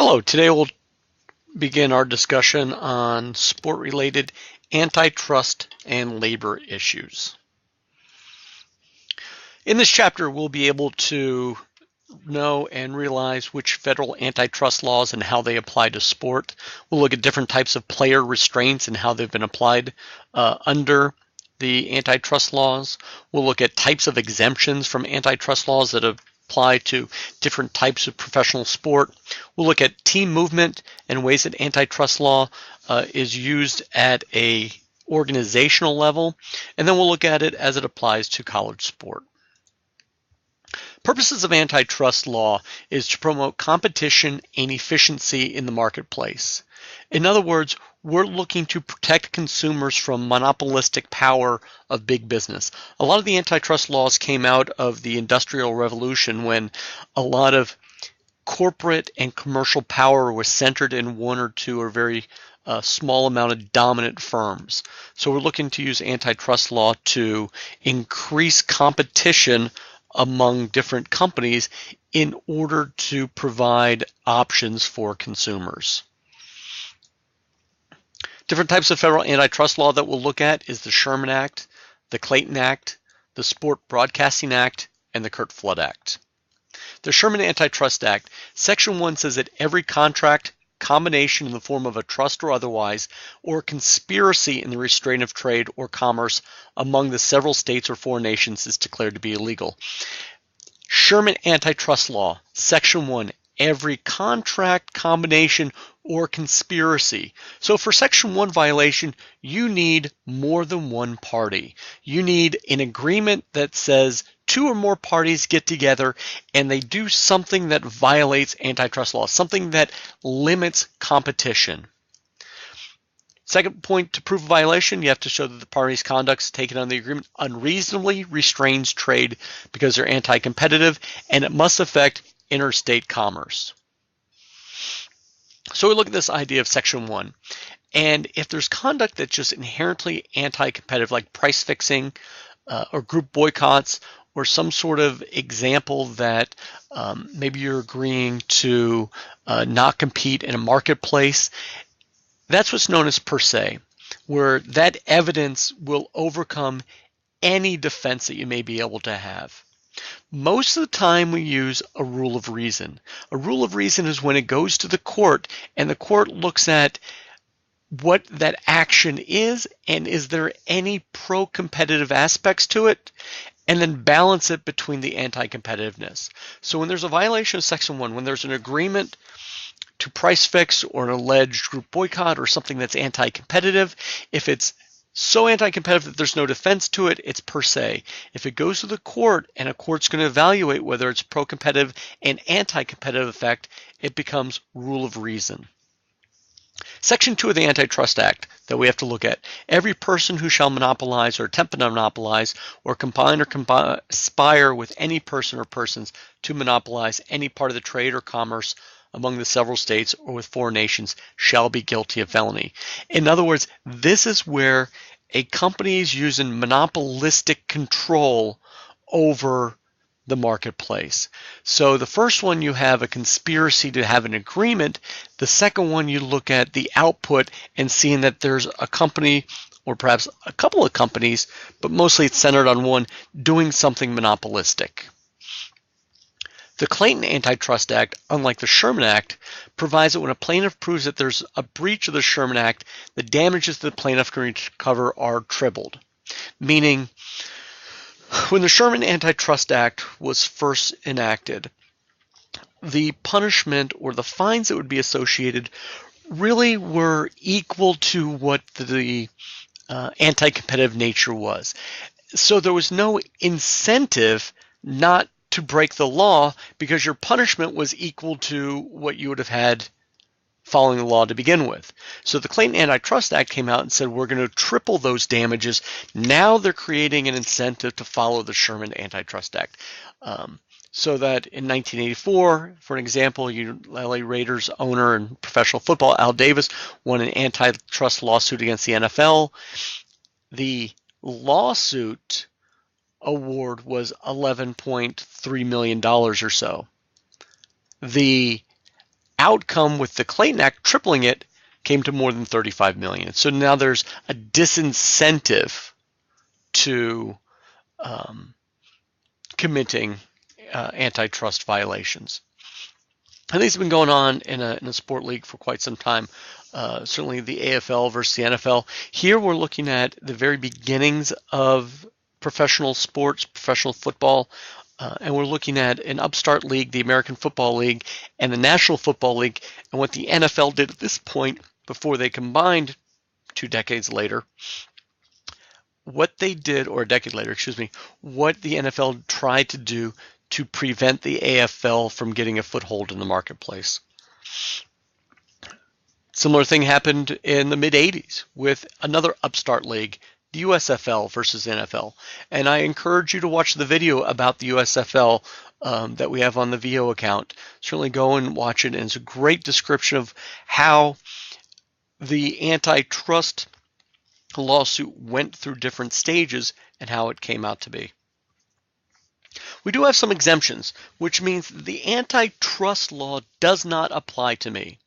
Hello, today we'll begin our discussion on sport-related antitrust and labor issues. In this chapter, we'll be able to know and realize which federal antitrust laws and how they apply to sport. We'll look at different types of player restraints and how they've been applied under the antitrust laws. We'll look at types of exemptions from antitrust laws that apply to different types of professional sport. We'll look at team movement and ways that antitrust law is used at a organizational level, and then we'll look at it as it applies to college sport. Purposes of antitrust law is to promote competition and efficiency in the marketplace. In other words, we're looking to protect consumers from monopolistic power of big business. A lot of the antitrust laws came out of the Industrial Revolution when a lot of corporate and commercial power was centered in one or two or very small amount of dominant firms. So we're looking to use antitrust law to increase competition among different companies in order to provide options for consumers. Different types of federal antitrust law that we'll look at is the Sherman Act, the Clayton Act, the Sport Broadcasting Act, and the Curt Flood Act. The Sherman Antitrust Act, Section 1 says that every contract, combination in the form of a trust or otherwise, or conspiracy in the restraint of trade or commerce among the several states or foreign nations is declared to be illegal. Sherman Antitrust Law, Section 1, every contract, combination, or conspiracy. So for Section 1 violation, you need more than one party. You need an agreement that says two or more parties get together and they do something that violates antitrust law, something that limits competition. Second point, to prove a violation, you have to show that the parties' conduct taken on the agreement unreasonably restrains trade because they're anti-competitive, and it must affect interstate commerce. So we look at this idea of Section 1. And if there's conduct that's just inherently anti-competitive, like price fixing or group boycotts, or some sort of example that maybe you're agreeing to not compete in a marketplace, that's what's known as per se, where that evidence will overcome any defense that you may be able to have. Most of the time we use a rule of reason. A rule of reason is when it goes to the court and the court looks at what that action is and is there any pro-competitive aspects to it, and then balance it between the anti-competitiveness. So when there's a violation of Section 1, when there's an agreement to price fix or an alleged group boycott or something that's anti-competitive, if it's so anti-competitive that there's no defense to it, it's per se. If it goes to the court and a court's going to evaluate whether it's pro-competitive and anti-competitive effect, it becomes rule of reason. Section 2 of the Antitrust Act that we have to look at. Every person who shall monopolize or attempt to monopolize or combine or conspire with any person or persons to monopolize any part of the trade or commerce among the several states or with foreign nations shall be guilty of felony. In other words, this is where a company is using monopolistic control over the marketplace. So the first one, you have a conspiracy to have an agreement. The second one, you look at the output and seeing that there's a company or perhaps a couple of companies, but mostly it's centered on one, doing something monopolistic. The Clayton Antitrust Act, unlike the Sherman Act, provides that when a plaintiff proves that there's a breach of the Sherman Act, the damages the plaintiff can recover are tripled. Meaning, when the Sherman Antitrust Act was first enacted, the punishment or the fines that would be associated really were equal to what the anti-competitive nature was. So there was no incentive not to break the law because your punishment was equal to what you would have had following the law to begin with. So the Clayton Antitrust Act came out and said we're going to triple those damages. Now they're creating an incentive to follow the Sherman Antitrust Act. So that in 1984, for an example, LA Raiders owner and professional football Al Davis won an antitrust lawsuit against the NFL. The lawsuit award was $11.3 million or so. The outcome with the Clayton Act tripling it came to more than 35 million. So now there's a disincentive to committing antitrust violations. And these have been going on in a sport league for quite some time. Certainly the AFL versus the NFL. Here we're looking at the very beginnings of professional sports, professional football, and we're looking at an upstart league, the American Football League, and the National Football League, and what the NFL did at this point before they combined 2 decades later. What they did, or a decade later, excuse me, what the NFL tried to do to prevent the AFL from getting a foothold in the marketplace. Similar thing happened in the mid-'80s with another upstart league, the USFL versus NFL. And I encourage you to watch the video about the USFL that we have on the VO account. Certainly go and watch it, and it's a great description of how the antitrust lawsuit went through different stages and how it came out to be. We do have some exemptions, which means the antitrust law does not apply to me.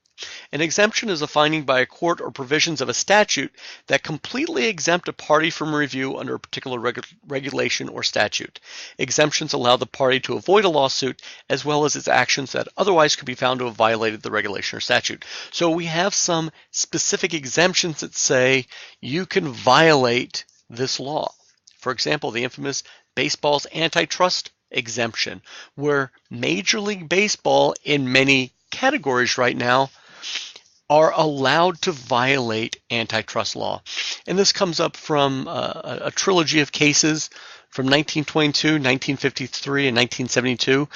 An exemption is a finding by a court or provisions of a statute that completely exempt a party from review under a particular regulation or statute. Exemptions allow the party to avoid a lawsuit as well as its actions that otherwise could be found to have violated the regulation or statute. So we have some specific exemptions that say you can violate this law. For example, the infamous baseball's antitrust exemption, where Major League Baseball in many categories right now are allowed to violate antitrust law. And this comes up from a trilogy of cases from 1922, 1953, and 1972,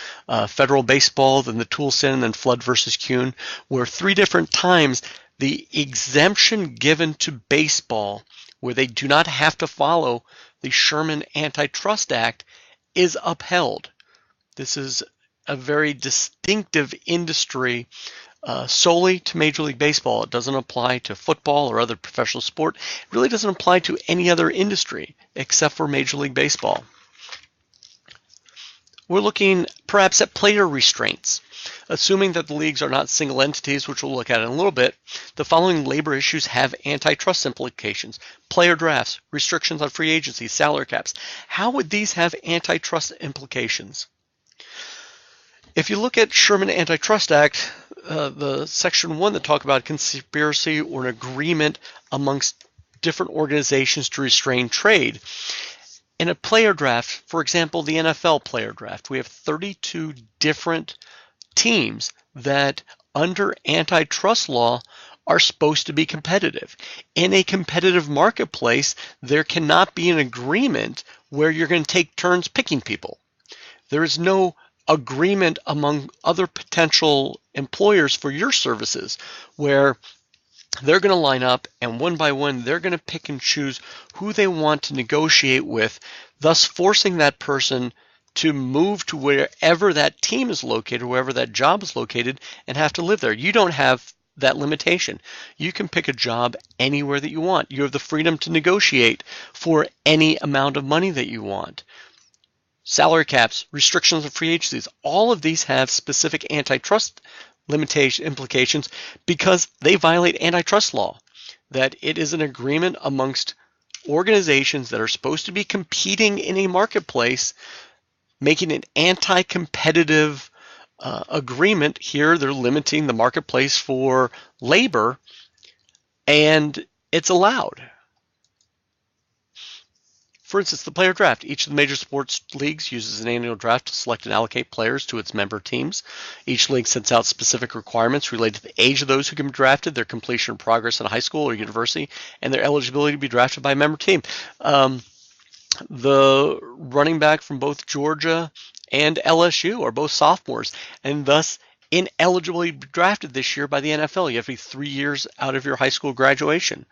federal baseball, then the Toolson, and then Flood versus Kuhn, where 3 different times the exemption given to baseball, where they do not have to follow the Sherman Antitrust Act, is upheld. This is a very distinctive industry solely to Major League Baseball. It doesn't apply to football or other professional sport. It really doesn't apply to any other industry except for Major League Baseball. We're looking perhaps at player restraints. Assuming that the leagues are not single entities, which we'll look at in a little bit, the following labor issues have antitrust implications. Player drafts, restrictions on free agency, salary caps. How would these have antitrust implications? If you look at Sherman Antitrust Act, the Section 1 that talk about conspiracy or an agreement amongst different organizations to restrain trade. In a player draft, for example, the NFL player draft, we have 32 different teams that under antitrust law are supposed to be competitive. In a competitive marketplace, there cannot be an agreement where you're going to take turns picking people. There is no agreement among other potential employers for your services where they're going to line up and one by one they're going to pick and choose who they want to negotiate with, thus forcing that person to move to wherever that team is located, wherever that job is located, and have to live there. You don't have that limitation. You can pick a job anywhere that you want. You have the freedom to negotiate for any amount of money that you want. Salary caps, restrictions of free agencies, all of these have specific antitrust limitation implications because they violate antitrust law. That it is an agreement amongst organizations that are supposed to be competing in a marketplace, making an anti-competitive agreement. Here they're limiting the marketplace for labor, and it's allowed. For instance, the player draft. Each of the major sports leagues uses an annual draft to select and allocate players to its member teams. Each league sets out specific requirements related to the age of those who can be drafted, their completion and progress in high school or university, and their eligibility to be drafted by a member team. The running back from both Georgia and LSU are both sophomores, and thus ineligible to be drafted this year by the NFL. You have to be 3 years out of your high school graduation.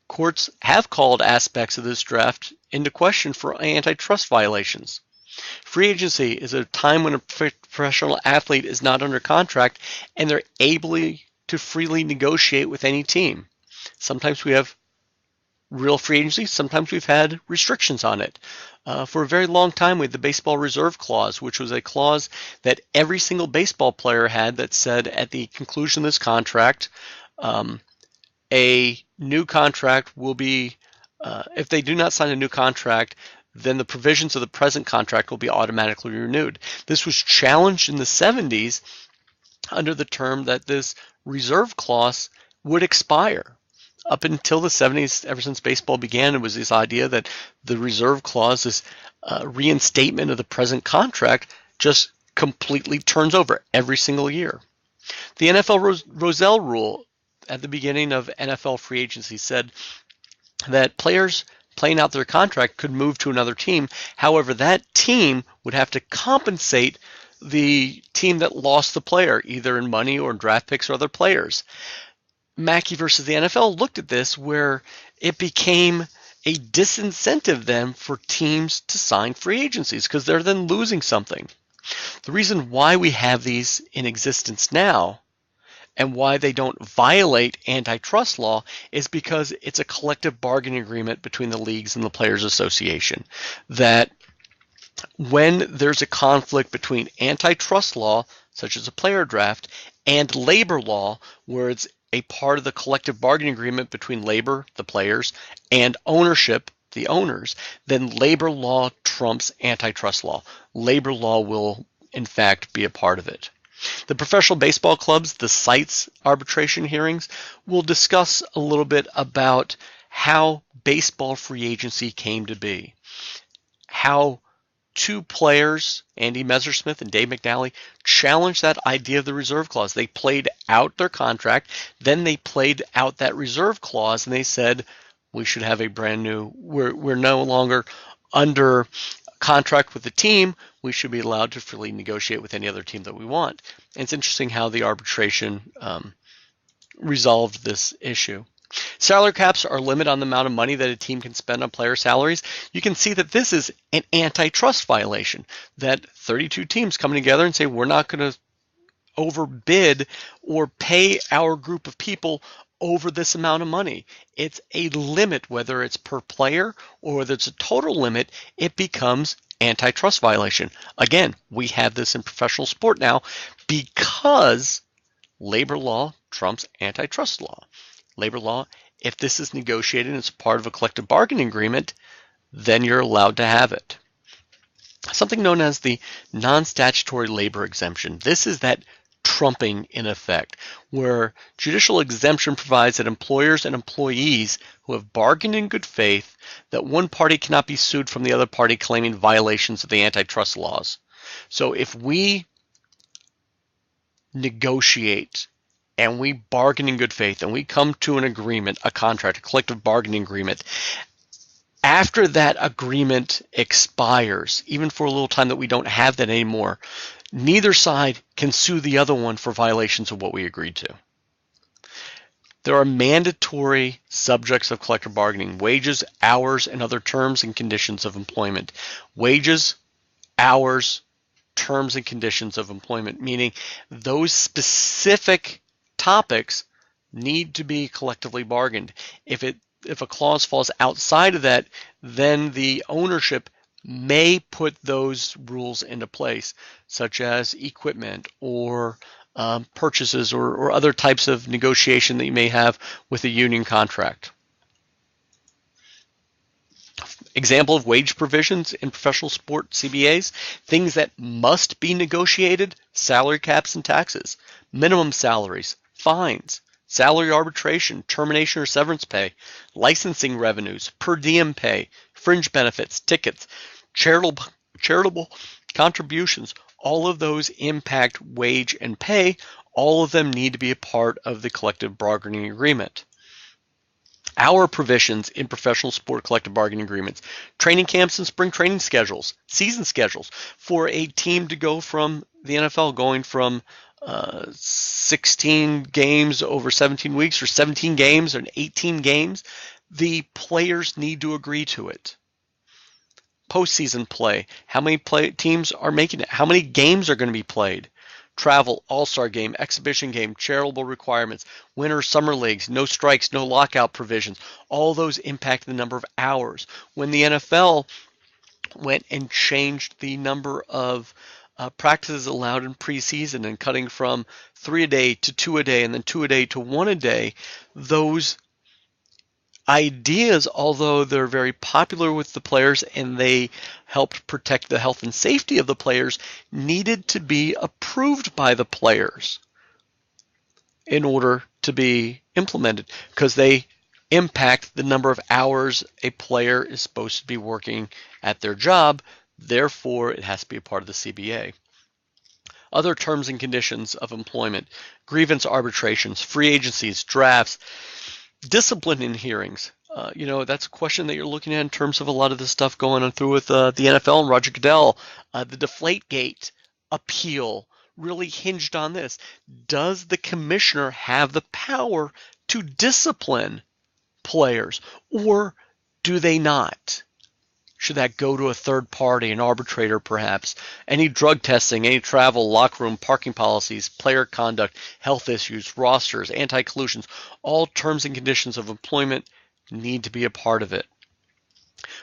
Courts have called aspects of this draft into question for antitrust violations. Free agency is a time when a professional athlete is not under contract and they're able to freely negotiate with any team. Sometimes we have real free agency. Sometimes we've had restrictions on it. For a very long time, we had the baseball reserve clause, which was a clause that every single baseball player had that said at the conclusion of this contract, a new contract will be, if they do not sign a new contract, then the provisions of the present contract will be automatically renewed. This was challenged in the 70s under the term that this reserve clause would expire. Up until the 70s, ever since baseball began, it was this idea that the reserve clause, this reinstatement of the present contract, just completely turns over every single year. The NFL Rozelle rule at the beginning of NFL free agency said that players playing out their contract could move to another team. However, that team would have to compensate the team that lost the player, either in money or in draft picks or other players. Mackey versus the NFL looked at this where it became a disincentive then for teams to sign free agencies because they're then losing something. The reason why we have these in existence now and why they don't violate antitrust law is because it's a collective bargaining agreement between the leagues and the Players Association. That when there's a conflict between antitrust law, such as a player draft, and labor law, where it's a part of the collective bargaining agreement between labor, the players, and ownership, the owners, then labor law trumps antitrust law. Labor law will, in fact, be a part of it. The professional baseball clubs, the CITES arbitration hearings, will discuss a little bit about how baseball free agency came to be, how two players, Andy Messersmith and Dave McNally, challenged that idea of the reserve clause. They played out their contract, then they played out that reserve clause, and they said, we should have a brand new, we're no longer under contract with the team, we should be allowed to freely negotiate with any other team that we want. And it's interesting how the arbitration resolved this issue. Salary caps are a limit on the amount of money that a team can spend on player salaries. You can see that this is an antitrust violation, that 32 teams come together and say, we're not going to overbid or pay our group of people over this amount of money. It's a limit, whether it's per player or whether it's a total limit, it becomes antitrust violation. Again, we have this in professional sport now because labor law trumps antitrust law. Labor law, if this is negotiated and it's part of a collective bargaining agreement, then you're allowed to have it. Something known as the non-statutory labor exemption. This is that trumping in effect, where judicial exemption provides that employers and employees who have bargained in good faith that one party cannot be sued from the other party claiming violations of the antitrust laws. So if we negotiate and we bargain in good faith and we come to an agreement, a contract, a collective bargaining agreement, after that agreement expires, even for a little time that we don't have that anymore, neither side can sue the other one for violations of what we agreed to. There are mandatory subjects of collective bargaining: wages, hours, and other terms and conditions of employment. Wages, hours, terms and conditions of employment, meaning those specific topics need to be collectively bargained. If a clause falls outside of that, then the ownership may put those rules into place, such as equipment or purchases or other types of negotiation that you may have with a union contract. Example of wage provisions in professional sport CBAs: things that must be negotiated: salary caps and taxes, minimum salaries, fines, salary arbitration, termination or severance pay, licensing revenues, per diem pay, fringe benefits, tickets, charitable contributions. All of those impact wage and pay. All of them need to be a part of the collective bargaining agreement. Our provisions in professional sport collective bargaining agreements: training camps and spring training schedules, season schedules. For a team to go from the NFL going from 16 games over 17 weeks or 17 games or 18 games, the players need to agree to it. Postseason play, how many teams are making it? How many games are going to be played? travel, all-star game, exhibition game, charitable requirements, winter summer leagues, no strikes, no lockout provisions. All those impact the number of hours. When the NFL went and changed the number of practices allowed in preseason and cutting from 3 a day to 2 a day and then 2 a day to 1 a day, those ideas, although they're very popular with the players and they helped protect the health and safety of the players, needed to be approved by the players in order to be implemented because they impact the number of hours a player is supposed to be working at their job. Therefore, it has to be a part of the CBA. Other terms and conditions of employment, grievance arbitrations, free agencies, drafts, discipline in hearings. That's a question that you're looking at in terms of a lot of the stuff going on through with the NFL and Roger Goodell. The Deflategate appeal really hinged on this. Does the commissioner have the power to discipline players, or do they not? Should that go to a third party, an arbitrator perhaps? Any drug testing, any travel, locker room, parking policies, player conduct, health issues, rosters, anti-collusions, all terms and conditions of employment need to be a part of it.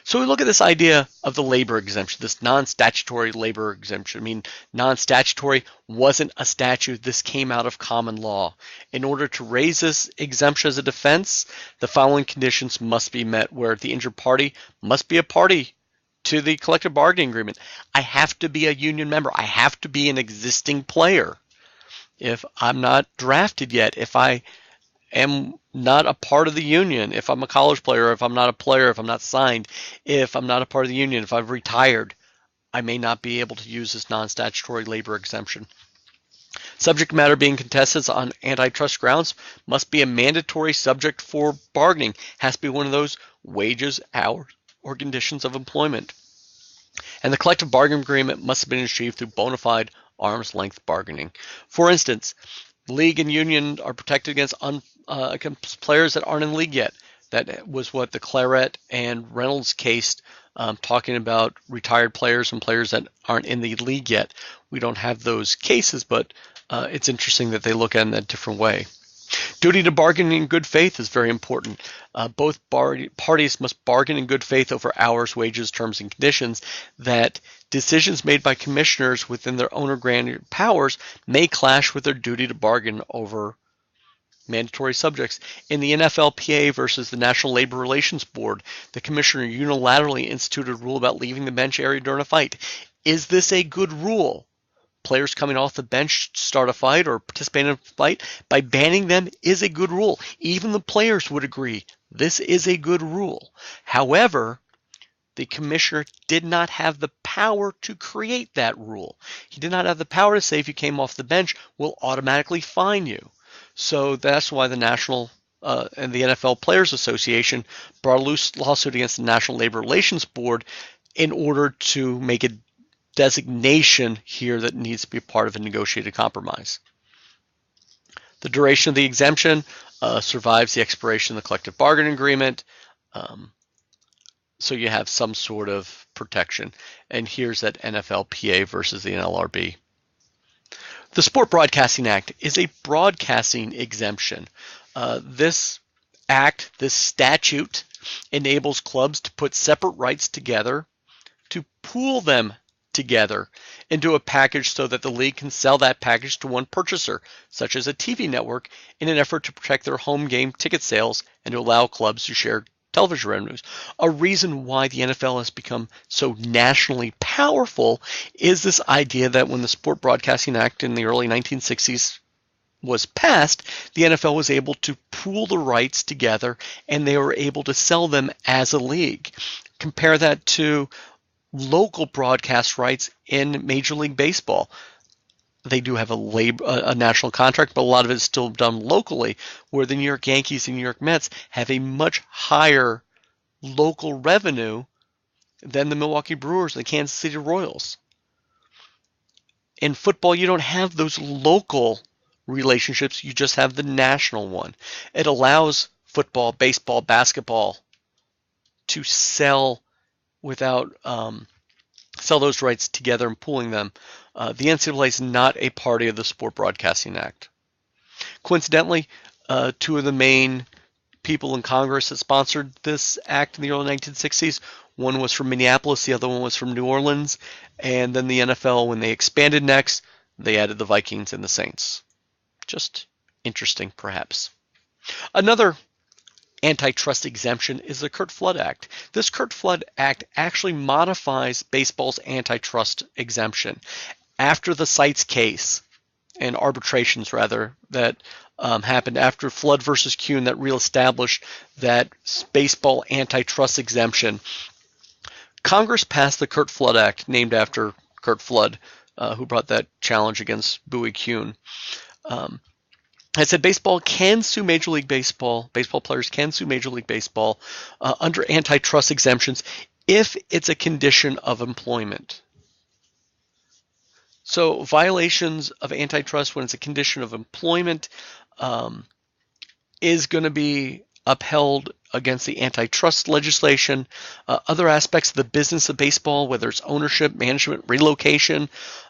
So we look at this idea of the labor exemption, this non-statutory labor exemption. I mean, non-statutory wasn't a statute. This came out of common law. In order to raise this exemption as a defense, the following conditions must be met, where the injured party must be a party to the collective bargaining agreement. I have to be a union member. I have to be an existing player. If I'm not drafted yet, if I am not a part of the union, if I'm a college player, if I'm not a player, if I'm not signed, if I'm not a part of the union, if I've retired, I may not be able to use this non-statutory labor exemption. Subject matter being contested on antitrust grounds must be a mandatory subject for bargaining. Has to be one of those wages, hours, or conditions of employment. And the collective bargaining agreement must have been achieved through bona fide arm's length bargaining. For instance, league and union are protected against players that aren't in the league yet. That was what the Claret and Reynolds case, talking about retired players and players that aren't in the league yet. We don't have those cases, but it's interesting that they look at it in a different way. Duty to bargain in good faith is very important. Both parties must bargain in good faith over hours, wages, terms, and conditions. That decisions made by commissioners within their owner-granted powers may clash with their duty to bargain over mandatory subjects. In the NFLPA versus the National Labor Relations Board, the commissioner unilaterally instituted a rule about leaving the bench area during a fight. Is this a good rule? Players coming off the bench start a fight or participate in a fight, by banning them is a good rule. Even the players would agree this is a good rule. However, the commissioner did not have the power to create that rule. He did not have the power to say if you came off the bench, we'll automatically fine you. So that's why the National and the NFL Players Association brought a lawsuit against the National Labor Relations Board in order to make a designation here that needs to be part of a negotiated compromise. The duration of the exemption survives the expiration of the collective bargaining agreement, so you have some sort of protection. And here's that NFLPA versus the NLRB. The Sport Broadcasting Act is a broadcasting exemption. This act, this statute, enables clubs to put separate rights together, to pool them together into a package so that the league can sell that package to one purchaser, such as a TV network, in an effort to protect their home game ticket sales and to allow clubs to share television revenues. A reason why the NFL has become so nationally powerful is this idea that when the Sport Broadcasting Act in the early 1960s was passed, the NFL was able to pool the rights together and they were able to sell them as a league. Compare that to local broadcast rights in Major League Baseball. They do have a national contract, but a lot of it is still done locally, where the New York Yankees and New York Mets have a much higher local revenue than the Milwaukee Brewers and the Kansas City Royals. In football, you don't have those local relationships, you just have the national one. It allows football, baseball, basketball to sell without sell those rights together and pooling them. The NCAA is not a party of the Sport Broadcasting Act. Coincidentally, two of the main people in Congress that sponsored this act in the early 1960s, one was from Minneapolis, the other one was from New Orleans, and then the NFL, when they expanded next, they added the Vikings and the Saints. Just interesting, perhaps. Another antitrust exemption is the Curt Flood Act. This Curt Flood Act actually modifies baseball's antitrust exemption. After the Cites case, and arbitrations rather, that happened after Flood versus Kuhn that reestablished that baseball antitrust exemption, Congress passed the Curt Flood Act, named after Curt Flood, who brought that challenge against Bowie Kuhn. It said baseball can sue Major League Baseball, baseball players can sue Major League Baseball under antitrust exemptions if it's a condition of employment. So violations of antitrust when it's a condition of employment is going to be upheld against the antitrust legislation. Other aspects of the business of baseball, whether it's ownership, management, relocation,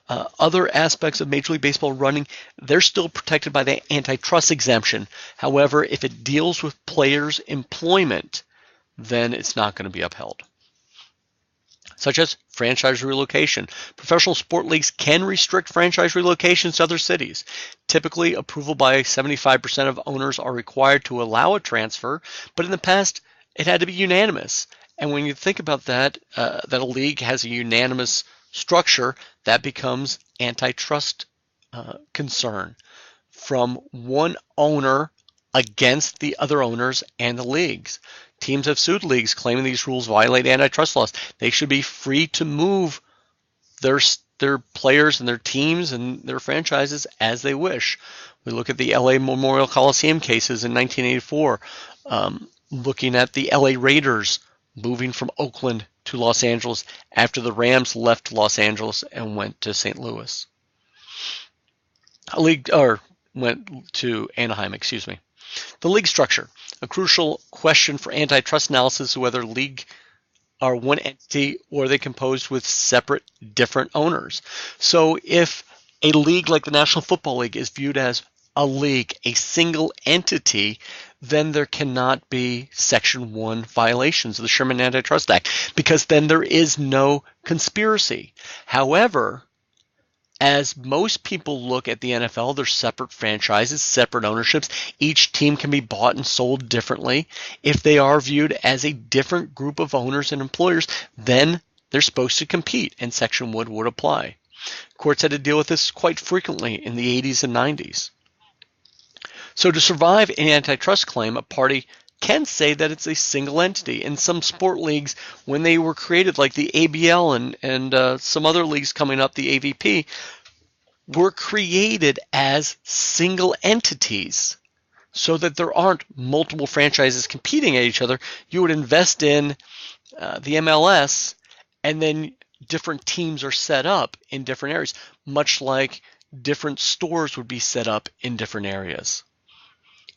other aspects of Major League Baseball running, they're still protected by the antitrust exemption. However, if it deals with players' employment, then it's not going to be upheld. Such as franchise relocation. Professional sport leagues can restrict franchise relocations to other cities. Typically, approval by 75% of owners are required to allow a transfer, but in the past, it had to be unanimous. And when you think about that, that a league has a unanimous structure, that becomes antitrust concern from one owner against the other owners and the leagues. Teams have sued leagues claiming these rules violate antitrust laws. They should be free to move their players and their teams and their franchises as they wish. We look at the LA Memorial Coliseum cases in 1984, looking at the LA Raiders moving from Oakland to Los Angeles after the Rams left Los Angeles and went to St. Louis. Went to Anaheim, excuse me. The league structure. A crucial question for antitrust analysis is whether league are one entity or are they composed with separate, different owners. So if a league like the National Football League is viewed as a league, a single entity, then there cannot be Section 1 violations of the Sherman Antitrust Act because then there is no conspiracy. However, as most people look at the NFL, they're separate franchises, separate ownerships. Each team can be bought and sold differently. If they are viewed as a different group of owners and employers, then they're supposed to compete, and Section 1 would apply. Courts had to deal with this quite frequently in the 80s and 90s. So to survive an antitrust claim, a party can say that it's a single entity. In some sport leagues, when they were created, like the ABL and some other leagues coming up, the AVP, were created as single entities so that there aren't multiple franchises competing at each other. You would invest in the MLS, and then different teams are set up in different areas, much like different stores would be set up in different areas.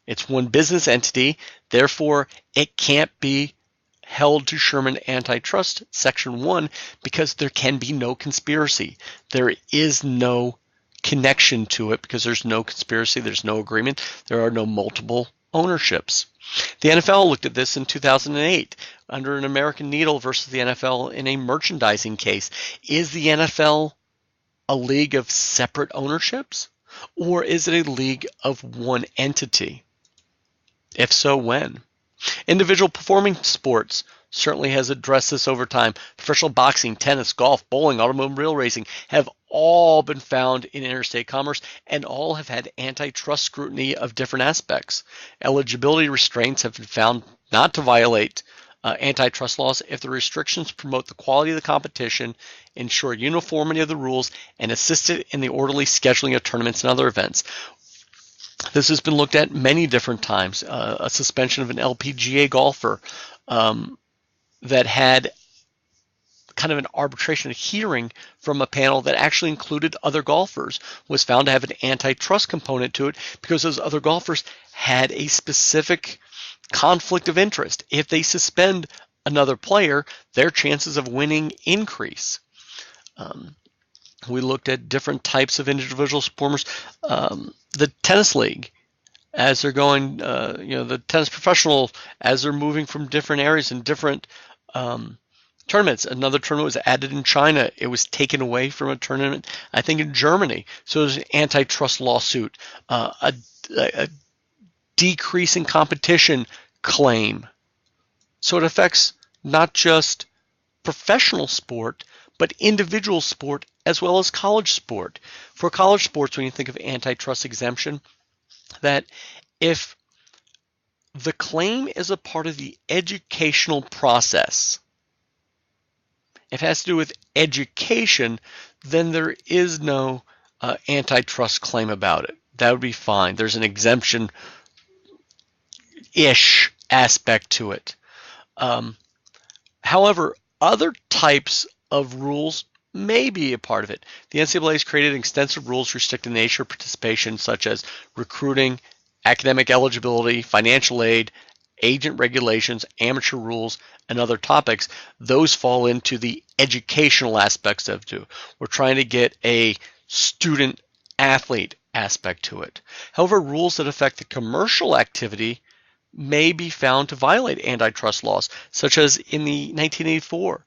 It's one business entity, therefore it can't be held to Sherman Antitrust Section 1 because there can be no conspiracy. There is no connection to it because there's no conspiracy, there's no agreement, there are no multiple ownerships. The NFL looked at this in 2008 under an American Needle versus the NFL in a merchandising case. Is the NFL a league of separate ownerships, or is it a league of one entity? If so, when? Individual performing sports certainly has addressed this over time. Professional boxing, tennis, golf, bowling, automobile racing have all been found in interstate commerce and all have had antitrust scrutiny of different aspects. Eligibility restraints have been found not to violate antitrust laws if the restrictions promote the quality of the competition, ensure uniformity of the rules, and assist in the orderly scheduling of tournaments and other events. This has been looked at many different times. A suspension of an LPGA golfer that had kind of an arbitration hearing from a panel that actually included other golfers was found to have an antitrust component to it because those other golfers had a specific conflict of interest. If they suspend another player, their chances of winning increase. We looked at different types of individual performers. The tennis league, as they're going, the tennis professional, as they're moving from different areas and different tournaments. Another tournament was added in China. It was taken away from a tournament, I think, in Germany. So there's an antitrust lawsuit, a decrease in competition claim. So it affects not just professional sport, but individual sport as well as college sport. For college sports, when you think of antitrust exemption, that if the claim is a part of the educational process, if it has to do with education, then there is no antitrust claim about it. That would be fine. There's an exemption-ish aspect to it. However, other types of rules may be a part of it. The NCAA has created extensive rules restricting the nature of participation, such as recruiting, academic eligibility, financial aid, agent regulations, amateur rules, and other topics. Those fall into the educational aspects of it. We're trying to get a student athlete aspect to it. However, rules that affect the commercial activity may be found to violate antitrust laws, such as in the 1984,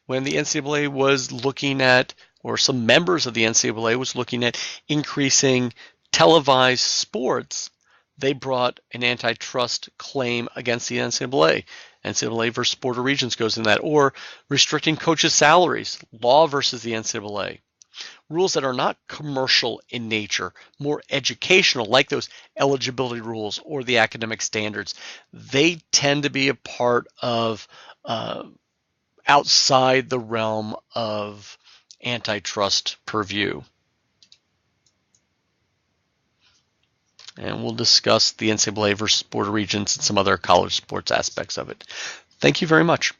when the NCAA was looking at, or some members of the NCAA was looking at increasing televised sports. They brought an antitrust claim against the NCAA. NCAA versus Board of Regents goes in that, or restricting coaches' salaries, law versus the NCAA. Rules that are not commercial in nature, more educational, like those eligibility rules or the academic standards, they tend to be a part of outside the realm of antitrust purview. And we'll discuss the NCAA versus Board of Regents and some other college sports aspects of it. Thank you very much.